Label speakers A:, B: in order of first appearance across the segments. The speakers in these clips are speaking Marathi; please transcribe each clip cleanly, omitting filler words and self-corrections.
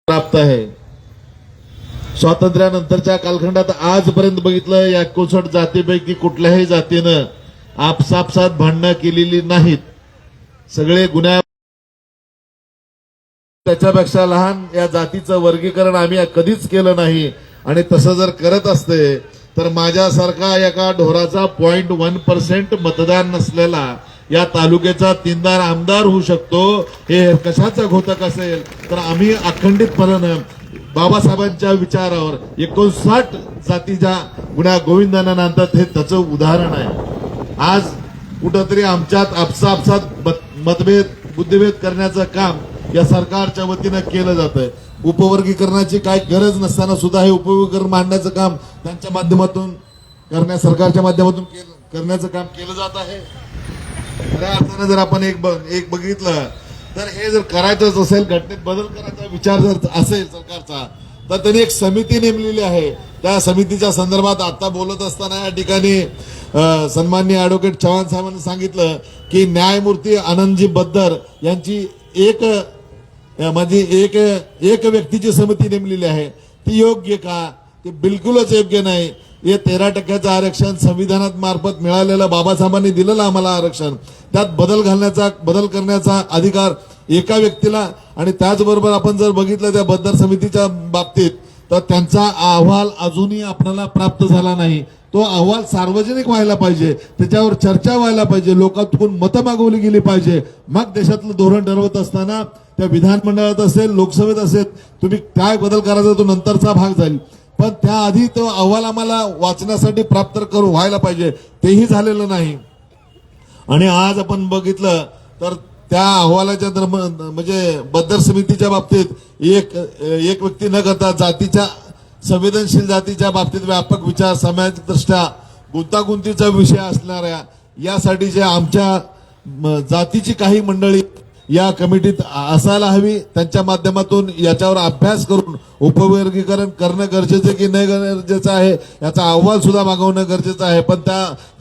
A: प्राप्त आहे। स्वातंत्र्यानंतरच्या कालखंडात आजपर्यंत बघितलं या 59 जातीपैकी कुठल्याही जातीनं आपसापसात भांडणं केलेली नाहीत। सगळे गुन्हा त्याच्यापेक्षा लहान या जातीचं वर्गीकरण आम्ही कधीच केलं नाही आणि तसं जर करत असते तर माझ्यासारखा एका ढोराचा 0.1% मतदान नसलेला या तालुक्याचा 3दार आमदार होऊ शकतो। हे कशाचं घोतक असेल तर आम्ही अखंडितपणे बाबासाहेबांच्या विचारावर 59 जातीच्या गुन्हा गोविंदांना नांदतात हे त्याचं उदाहरण आहे। आज कुठंतरी आमच्यात आपसापसात मतभेद बुद्धिभेद करण्याचं काम या सरकारच्या वतीनं केलं जातंय। उपवर्गीकरणाची काय गरज नसताना सुद्धा हे उपवर्गीकरण मांडण्याचं काम त्यांच्या माध्यमातून सरकारच्या माध्यमातून करण्याचं काम केलं जात आहे। खऱ्या अर्थानं जर आपण एक बघितलं तर हे जर करायचंच असेल घटनेत बदल करायचा विचार जर असेल सरकारचा तर त्यांनी एक समिती नेमलेली आहे। त्या समितीच्या संदर्भात आता बोलत असताना या ठिकाणी सन्माननीय ॲडव्होकेट चव्हाण साहेबांनी सांगितलं की न्यायमूर्ती आनंदजी बद्दर यांची एक व्यक्तीची समिती नेमलेली आहे। ती योग्य का? ते बिलकुलच योग्य नाही। हे 13% आरक्षण संविधानात मार्फत मिळालेलं बाबासाहेबांनी दिलेलं आम्हाला आरक्षण त्यात बदल करण्याचा अधिकार एका व्यक्तीला आणि त्याचबरोबर आपण जर बघितलं त्या बद्दर समितीच्या बाबतीत तर त्यांचा अहवाल अजूनही आपल्याला प्राप्त झाला नाही। तो अहवाल सार्वजनिक व्हायला पाहिजे, त्याच्यावर चर्चा व्हायला पाहिजे, लोकांतून मतं मागवली गेली पाहिजे। मग देशातलं धोरण ठरवत असताना त्या विधानमंडळात असेल लोकसभेत असेल तुम्ही काय बदल करायचा तो नंतरचा भाग जाईल, पण त्याआधी तो अहवाल आम्हाला वाचण्यासाठी प्राप्त व्हायला पाहिजे, तेही झालेलं नाही। आणि आज आपण बघितलं तर त्या अहवालाच्या म्हणजे बद्दर समितीच्या बाबतीत एक व्यक्ती न करता जातीच्या संवेदनशील जातीच्या बाबतीत व्यापक विचार सामाजिक दृष्ट्या गुंतागुंतीचा विषय असणाऱ्या यासाठी जे आमच्या जातीची काही मंडळी या कमिटीत असायला हवी, त्यांच्या माध्यमातून याच्यावर अभ्यास करून उपवर्गीकरण करणं गरजेचं की नाही गरजेचं आहे याचा अहवाल सुद्धा मागवणं गरजेचं आहे। पण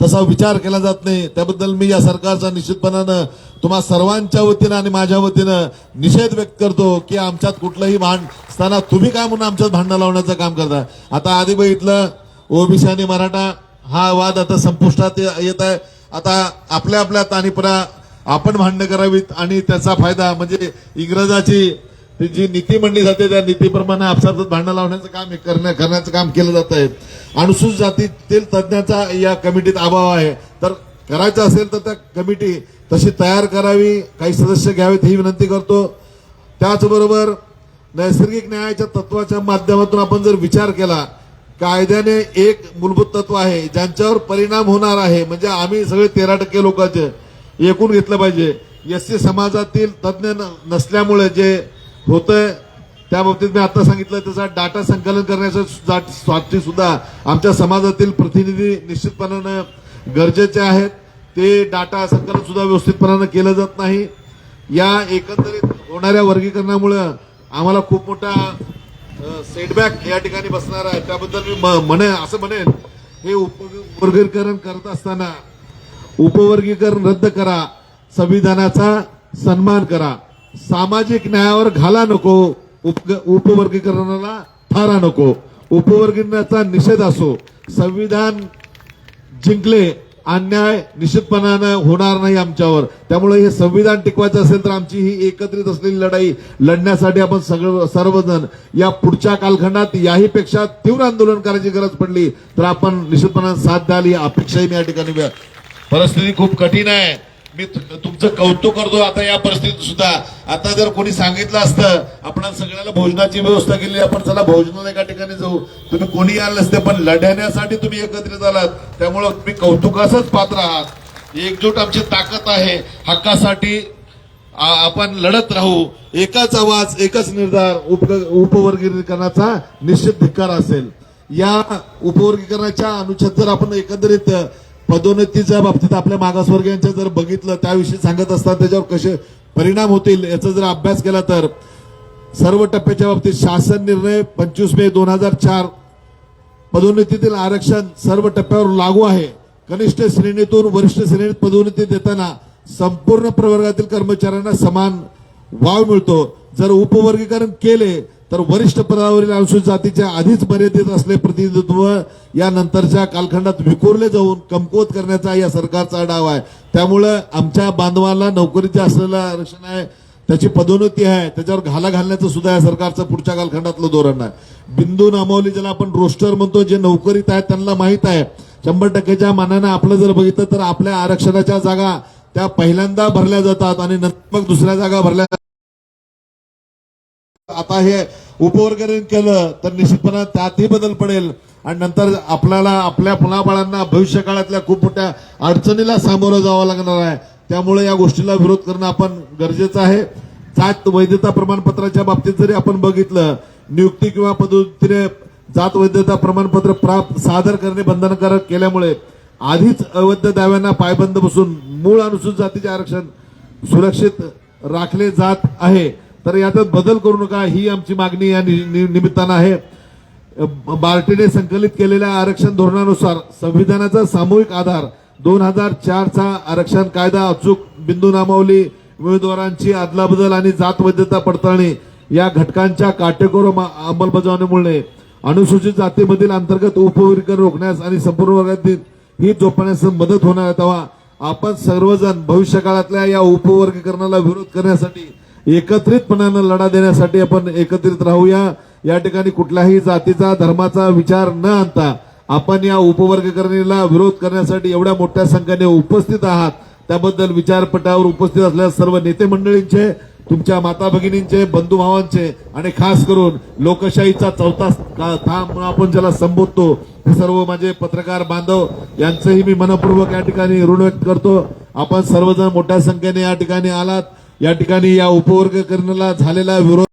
A: तसा विचार केला जात नाही। त्याबद्दल मी या सरकारचा निश्चितपणानं तुम्हा सर्वांच्या वतीनं आणि माझ्या वतीनं निषेध व्यक्त करतो की आमच्यात कुठलंही भांडण असताना तुम्ही काय म्हणून आमच्यात भांडण लावण्याचं काम करता। आता आधी बघितलं ओबीसी आणि मराठा हा वाद आता संपुष्टात येत आहे। आता आपल्या तानीपरा आपण भांडणं करावीत आणि त्याचा फायदा म्हणजे इंग्रजाची जी नीती मांडली जाते त्या नीतीप्रमाणे आपसात भांडण लावण्याचं काम करण्याचं काम केलं जात आहे। अनुसूचित जातीतील तज्ञाचा या कमिटीत अभाव आहे, तर करायचं असेल तर त्या कमिटी तशी तयार करावी, काही सदस्य घ्यावेत ही विनंती करतो। त्याचबरोबर नैसर्गिक न्यायाच्या तत्वाच्या माध्यमातून आपण जर विचार केला कायद्याने एक मूलभूत तत्व आहे ज्यांच्यावर परिणाम होणार आहे, म्हणजे आम्ही सगळे 13% लोकांचे एकूण घेतलं पाहिजे। एससी समाजातील तज्ञ नसल्यामुळे जे होतंय त्या बाबतीत मी आता सांगितलं त्याचा डाटा संकलन करण्यासाठी सुद्धा आमच्या समाजातील प्रतिनिधी निश्चितपणानं गरजेचे आहेत। ते डाटा संकलन सुद्धा व्यवस्थितपणानं केलं जात नाही। या एकंदरीत होणाऱ्या वर्गीकरणामुळे आम्हाला खूप मोठा सेटबॅक या ठिकाणी बसणार आहे। त्याबद्दल मी म्हणेन हे उपवर्गीकरण करत असताना उपवर्गीकरण रद्द करा, संविधानाचा सन्मान करा, सामाजिक न्यायावर घाला नको, उपवर्गीकरणाला थारा नको, उपवर्गीकरणाचा निषेध असो, संविधान जिंकले अन्याय निश्चितपणानं होणार नाही आमच्यावर। त्यामुळे हे संविधान टिकवायचं असेल तर आमची ही एकत्रित असलेली लढाई लढण्यासाठी आपण सर्वजण या पुढच्या कालखंडात याहीपेक्षा तीव्र आंदोलन करायची गरज पडली तर आपण निश्चितपणानं साथ द्याल ही अपेक्षाही मी या ठिकाणी। परिस्थिती खूप कठीण आहे, मी तुमचं कौतुक करतो। आता या परिस्थितीत सुद्धा आता जर कोणी सांगितलं असतं आपण सगळ्याला भोजनाची व्यवस्था केली आपण चला भोजनाला एका ठिकाणी जाऊ, तुम्ही कोणी आलं नसते, पण लढण्यासाठी तुम्ही एकत्रित आलात त्यामुळे तुम्ही कौतुकासच पात्र आहात। एकजूट आमची ताकद आहे, हक्कासाठी आपण लढत राहू, एकच आवाज एकच निर्धार उपवर्गीकरणाचा निश्चित धिक्कार असेल। या उपवर्गीकरणाच्या अनुच्छेद जर आपण एकंदरीत पदोन्नतीच्या बाबतीत आपल्या मागासवर्गीयांच्या जर बघितलं त्याविषयी सांगत असतात त्याच्यावर कसे परिणाम होतील याचा जर अभ्यास केला तर सर्व टप्प्याच्या बाबतीत शासन निर्णय 25 मे 2004 पदोन्नतीतील आरक्षण सर्व टप्प्यावर लागू आहे। कनिष्ठ श्रेणीतून वरिष्ठ श्रेणीत पदोन्नती देताना संपूर्ण प्रवर्गातील कर्मचाऱ्यांना समान वाव मिळतो। जर उपवर्गीकरण केले तर वरिष्ठ पदावरील अनुसूचित जातीच्या आधीच मर्यादित असले प्रतिनिधित्व या नंतरच्या कालखंडात विखुरले जाऊन कमकुवत करण्याचा या सरकारचा डाव आहे. त्यामुळं आमच्या बांधवांना नोकरीचे असलेलं आरक्षण आहे, त्याची पदोन्नती आहे, त्याच्यावर घाला घालण्याचं सुद्धा या सरकारचं पुढच्या कालखंडातलं धोरण आहे. बिंदू नामावली ज्याला आपण रोस्टर म्हणतो, जे नोकरीत आहेत त्यांना माहित आहे 100%च्या मानानं आपलं जर बघितलं तर आपल्या आरक्षणाच्या जागा त्या पहिल्यांदा भरल्या जातात आणि नंतर मग दुसऱ्या जागा भरल्या. आता हे उपवर्गीकरण केलं तर निश्चितपणे त्यातही बदल पडेल आणि नंतर आपल्याला आपल्या मुलाबाळांना भविष्य काळातल्या खूप मोठ्या अडचणीला सामोरं जावं लागणार आहे. त्यामुळे या गोष्टीला विरोध करणं आपण गरजेचं आहे. जात वैधता प्रमाणपत्राच्या बाबतीत जरी आपण बघितलं, नियुक्ती किंवा पदोन्नतीने जात वैधता प्रमाणपत्र सादर करणे बंधनकारक केल्यामुळे आधीच अवैध दाव्यांना पायबंद बसून मूळ अनुसूचित जातीचे आरक्षण सुरक्षित राखले जात आहे. तर यात बदल करू नका ही आमची मागणी या निमित्तानं आहे. बार्टीने संकलित केलेल्या आरक्षण धोरणानुसार संविधानाचा सामूहिक आधार 2004चा आरक्षण कायदा अचूक बिंदू नामावली, उमेदवारांची अदलाबदल आणि जात वैधता पडताळणी या घटकांच्या काटेकोर अंमलबजावणीमुळे अनुसूचित जातीमधील अंतर्गत उपवर्गीकरण रोखण्यास आणि संपूर्ण वर्गातील ही जोपासण्यास मदत होणार आहे. तेव्हा आपण सर्वजण भविष्यकाळातल्या या उपवर्गीकरणाला विरोध करण्यासाठी एकत्रितपणानं लढा देण्यासाठी आपण एकत्रित राहूया. या ठिकाणी कुठल्याही जातीचा धर्माचा विचार न आणता आपण या उपवर्गीकरणाला विरोध करण्यासाठी एवढ्या मोठ्या संख्येने उपस्थित आहात, त्याबद्दल विचारपटावर उपस्थित असलेल्या सर्व नेते मंडळींचे, तुमच्या माता भगिनींचे, बंधुभावांचे आणि खास करून लोकशाहीचा चौथा थांब आपण ज्याला संबोधतो हे सर्व माझे पत्रकार बांधव यांचंही मी मनपूर्वक या ठिकाणी ऋण व्यक्त करतो. आपण सर्वजण मोठ्या संख्येने या ठिकाणी आलात. या ठिकाणी या उपवर्गीकरणाला झालेला विरोध